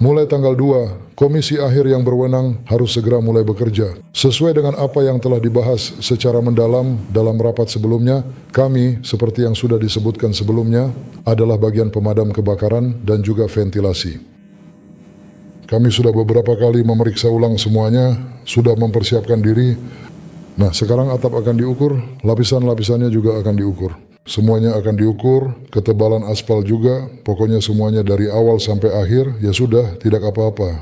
Mulai tanggal 2, komisi akhir yang berwenang harus segera mulai bekerja. Sesuai dengan apa yang telah dibahas secara mendalam dalam rapat sebelumnya, kami, seperti yang sudah disebutkan sebelumnya, adalah bagian pemadam kebakaran dan juga ventilasi. Kami sudah beberapa kali memeriksa ulang semuanya, sudah mempersiapkan diri. Nah, sekarang atap akan diukur, lapisan-lapisannya juga akan diukur. Semuanya akan diukur, ketebalan aspal juga, pokoknya semuanya dari awal sampai akhir, ya sudah, tidak apa-apa.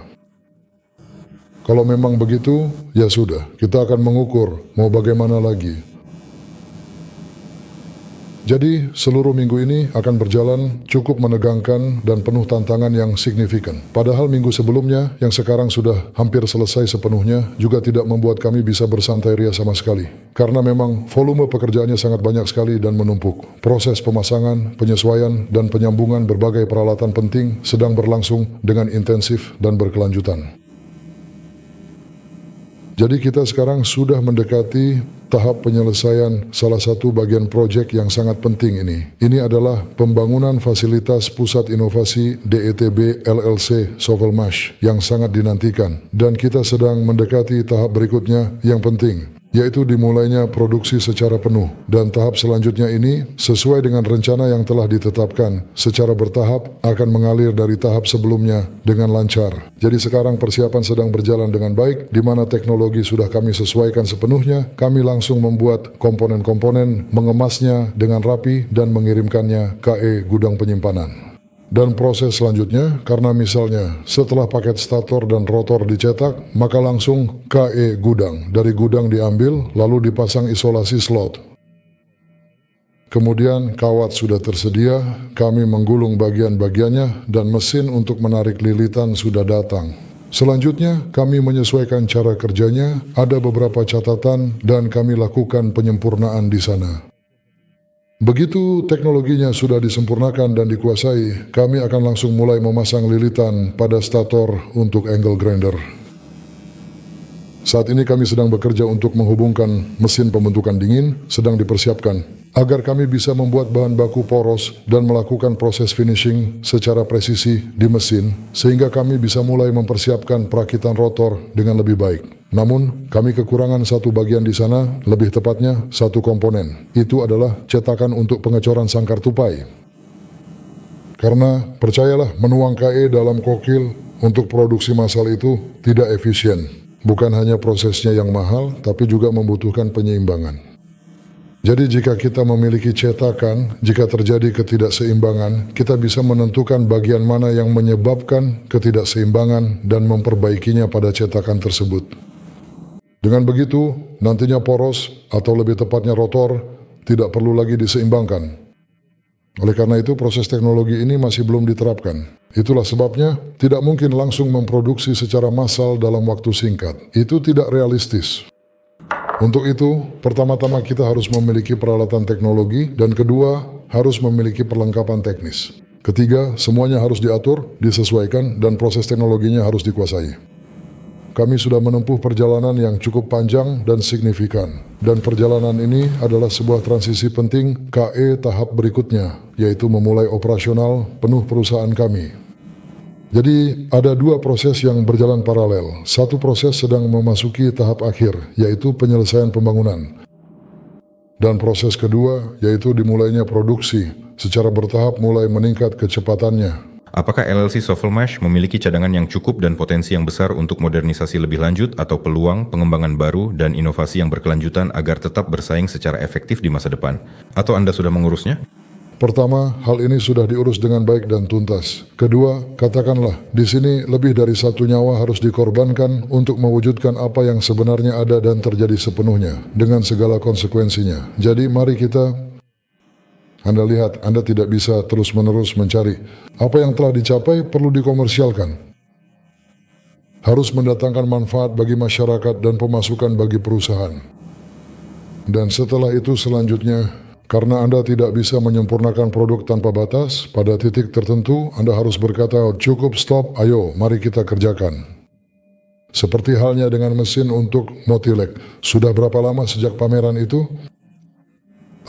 Kalau memang begitu, ya sudah, kita akan mengukur, mau bagaimana lagi. Jadi, seluruh minggu ini akan berjalan cukup menegangkan dan penuh tantangan yang signifikan. Padahal minggu sebelumnya, yang sekarang sudah hampir selesai sepenuhnya, juga tidak membuat kami bisa bersantai ria sama sekali. Karena memang volume pekerjaannya sangat banyak sekali dan menumpuk. Proses pemasangan, penyesuaian, dan penyambungan berbagai peralatan penting sedang berlangsung dengan intensif dan berkelanjutan. Jadi kita sekarang sudah mendekati tahap penyelesaian salah satu bagian proyek yang sangat penting ini. Ini adalah pembangunan fasilitas Pusat Inovasi DETB LLC Sovelmash yang sangat dinantikan. Dan kita sedang mendekati tahap berikutnya yang penting, yaitu dimulainya produksi secara penuh. Dan tahap selanjutnya ini sesuai dengan rencana yang telah ditetapkan secara bertahap akan mengalir dari tahap sebelumnya dengan lancar. Jadi sekarang persiapan sedang berjalan dengan baik, di mana teknologi sudah kami sesuaikan sepenuhnya. Kami langsung membuat komponen-komponen, mengemasnya dengan rapi dan mengirimkannya ke gudang penyimpanan. Dan proses selanjutnya, karena misalnya setelah paket stator dan rotor dicetak, maka langsung KE gudang. Dari gudang diambil, lalu dipasang isolasi slot. Kemudian kawat sudah tersedia, kami menggulung bagian-bagiannya, dan mesin untuk menarik lilitan sudah datang. Selanjutnya, kami menyesuaikan cara kerjanya, ada beberapa catatan, dan kami lakukan penyempurnaan di sana. Begitu teknologinya sudah disempurnakan dan dikuasai, kami akan langsung mulai memasang lilitan pada stator untuk angle grinder. Saat ini kami sedang bekerja untuk menghubungkan mesin pembentukan dingin, sedang dipersiapkan, agar kami bisa membuat bahan baku poros dan melakukan proses finishing secara presisi di mesin, sehingga kami bisa mulai mempersiapkan perakitan rotor dengan lebih baik. Namun, kami kekurangan satu bagian di sana, lebih tepatnya satu komponen. Itu adalah cetakan untuk pengecoran sangkar tupai. Karena, percayalah, menuang KE dalam kokil untuk produksi massal itu tidak efisien. Bukan hanya prosesnya yang mahal, tapi juga membutuhkan penyeimbangan. Jadi jika kita memiliki cetakan, jika terjadi ketidakseimbangan, kita bisa menentukan bagian mana yang menyebabkan ketidakseimbangan dan memperbaikinya pada cetakan tersebut. Dengan begitu, nantinya poros atau lebih tepatnya rotor tidak perlu lagi diseimbangkan. Oleh karena itu, proses teknologi ini masih belum diterapkan. Itulah sebabnya tidak mungkin langsung memproduksi secara massal dalam waktu singkat. Itu tidak realistis. Untuk itu, pertama-tama kita harus memiliki peralatan teknologi, dan kedua, harus memiliki perlengkapan teknis. Ketiga, semuanya harus diatur, disesuaikan, dan proses teknologinya harus dikuasai. Kami sudah menempuh perjalanan yang cukup panjang dan signifikan. Dan perjalanan ini adalah sebuah transisi penting KE tahap berikutnya, yaitu memulai operasional penuh perusahaan kami. Jadi ada dua proses yang berjalan paralel. Satu proses sedang memasuki tahap akhir, yaitu penyelesaian pembangunan. Dan proses kedua, yaitu dimulainya produksi, secara bertahap mulai meningkat kecepatannya. Apakah LLC Sovelmash memiliki cadangan yang cukup dan potensi yang besar untuk modernisasi lebih lanjut atau peluang pengembangan baru dan inovasi yang berkelanjutan agar tetap bersaing secara efektif di masa depan? Atau Anda sudah mengurusnya? Pertama, hal ini sudah diurus dengan baik dan tuntas. Kedua, katakanlah, di sini lebih dari satu nyawa harus dikorbankan untuk mewujudkan apa yang sebenarnya ada dan terjadi sepenuhnya, dengan segala konsekuensinya. Jadi mari kita... Anda lihat, Anda tidak bisa terus-menerus mencari. Apa yang telah dicapai perlu dikomersialkan. Harus mendatangkan manfaat bagi masyarakat dan pemasukan bagi perusahaan. Dan setelah itu selanjutnya, karena Anda tidak bisa menyempurnakan produk tanpa batas, pada titik tertentu Anda harus berkata, cukup stop, ayo mari kita kerjakan. Seperti halnya dengan mesin untuk Motilek. Sudah berapa lama sejak pameran itu?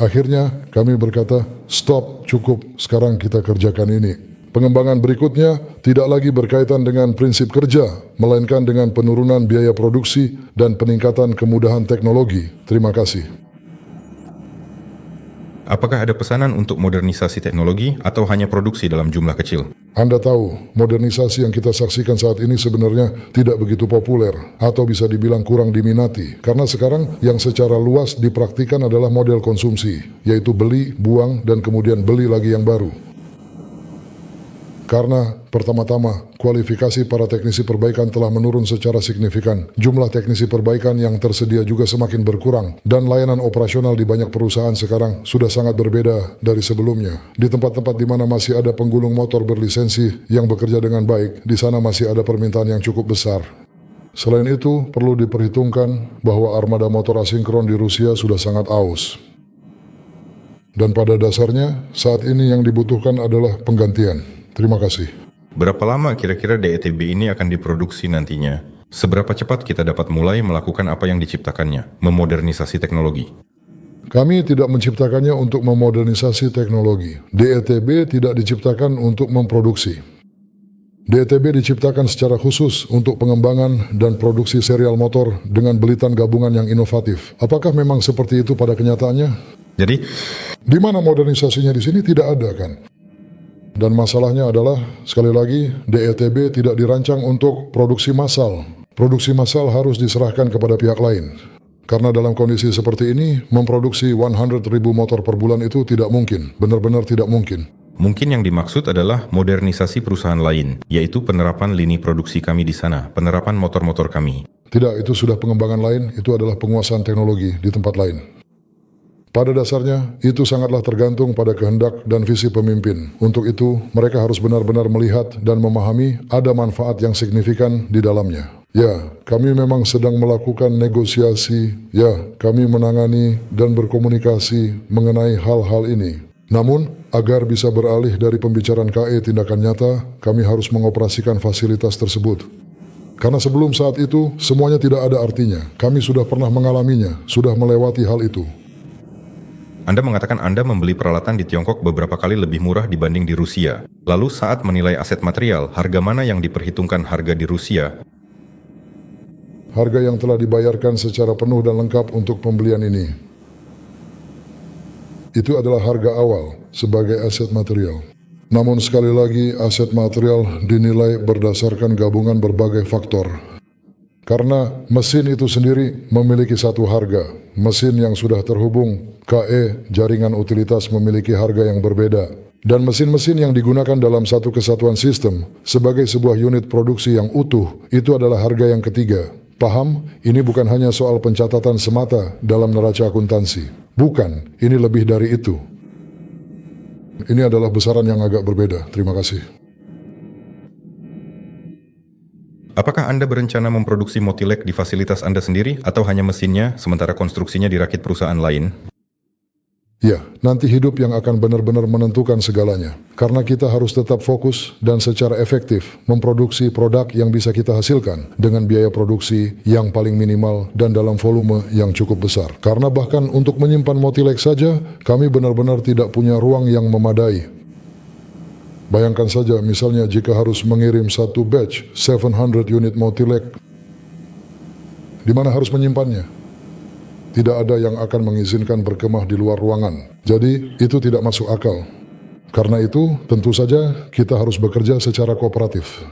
Akhirnya kami berkata, stop, cukup, sekarang kita kerjakan ini. Pengembangan berikutnya tidak lagi berkaitan dengan prinsip kerja, melainkan dengan penurunan biaya produksi dan peningkatan kemudahan teknologi. Terima kasih. Apakah ada pesanan untuk modernisasi teknologi atau hanya produksi dalam jumlah kecil? Anda tahu, modernisasi yang kita saksikan saat ini sebenarnya tidak begitu populer atau bisa dibilang kurang diminati. Karena sekarang yang secara luas dipraktikkan adalah model konsumsi, yaitu beli, buang, dan kemudian beli lagi yang baru. Karena pertama-tama, kualifikasi para teknisi perbaikan telah menurun secara signifikan. Jumlah teknisi perbaikan yang tersedia juga semakin berkurang. Dan layanan operasional di banyak perusahaan sekarang sudah sangat berbeda dari sebelumnya. Di tempat-tempat di mana masih ada penggulung motor berlisensi yang bekerja dengan baik, di sana masih ada permintaan yang cukup besar. Selain itu, perlu diperhitungkan bahwa armada motor asinkron di Rusia sudah sangat aus. Dan pada dasarnya, saat ini yang dibutuhkan adalah penggantian. Terima kasih. Berapa lama kira-kira DETB ini akan diproduksi nantinya? Seberapa cepat kita dapat mulai melakukan apa yang diciptakannya, memodernisasi teknologi? Kami tidak menciptakannya untuk memodernisasi teknologi. DETB tidak diciptakan untuk memproduksi. DETB diciptakan secara khusus untuk pengembangan dan produksi serial motor dengan belitan gabungan yang inovatif. Apakah memang seperti itu pada kenyataannya? Jadi, Di mana modernisasinya di sini tidak ada kan? Dan masalahnya adalah, sekali lagi, DETB tidak dirancang untuk produksi massal. Produksi massal harus diserahkan kepada pihak lain. Karena dalam kondisi seperti ini, memproduksi 100.000 motor per bulan itu tidak mungkin, benar-benar tidak mungkin. mungkin yang dimaksud adalah modernisasi perusahaan lain, yaitu penerapan lini produksi kami di sana, penerapan motor-motor kami. Tidak, itu sudah pengembangan lain, itu adalah penguasaan teknologi di tempat lain. Pada dasarnya, itu sangatlah tergantung pada kehendak dan visi pemimpin. Untuk itu, mereka harus benar-benar melihat dan memahami ada manfaat yang signifikan di dalamnya. Ya, kami memang sedang melakukan negosiasi. Ya, kami menangani dan berkomunikasi mengenai hal-hal ini. Namun, agar bisa beralih dari pembicaraan KE tindakan nyata, kami harus mengoperasikan fasilitas tersebut. Karena sebelum saat itu, semuanya tidak ada artinya. Kami sudah pernah mengalaminya, sudah melewati hal itu. Anda mengatakan Anda membeli peralatan di Tiongkok beberapa kali lebih murah dibanding di Rusia. Lalu saat menilai aset material, harga mana yang diperhitungkan harga di Rusia? Harga yang telah dibayarkan secara penuh dan lengkap untuk pembelian ini. Itu adalah harga awal sebagai aset material. Namun sekali lagi, aset material dinilai berdasarkan gabungan berbagai faktor. Karena mesin itu sendiri memiliki satu harga. Mesin yang sudah terhubung KE jaringan utilitas memiliki harga yang berbeda. Dan mesin-mesin yang digunakan dalam satu kesatuan sistem sebagai sebuah unit produksi yang utuh, itu adalah harga yang ketiga. Paham? Ini bukan hanya soal pencatatan semata dalam neraca akuntansi. Bukan, ini lebih dari itu. Ini adalah besaran yang agak berbeda. Terima kasih. Apakah Anda berencana memproduksi Motilek di fasilitas Anda sendiri atau hanya mesinnya sementara konstruksinya dirakit perusahaan lain? Ya, nanti hidup yang akan benar-benar menentukan segalanya. Karena kita harus tetap fokus dan secara efektif memproduksi produk yang bisa kita hasilkan dengan biaya produksi yang paling minimal dan dalam volume yang cukup besar. Karena bahkan untuk menyimpan Motilek saja, kami benar-benar tidak punya ruang yang memadai. Bayangkan saja misalnya jika harus mengirim satu batch 700 unit Motilek, di mana harus menyimpannya? Tidak ada yang akan mengizinkan berkemah di luar ruangan. Jadi, itu tidak masuk akal. Karena itu, tentu saja kita harus bekerja secara kooperatif.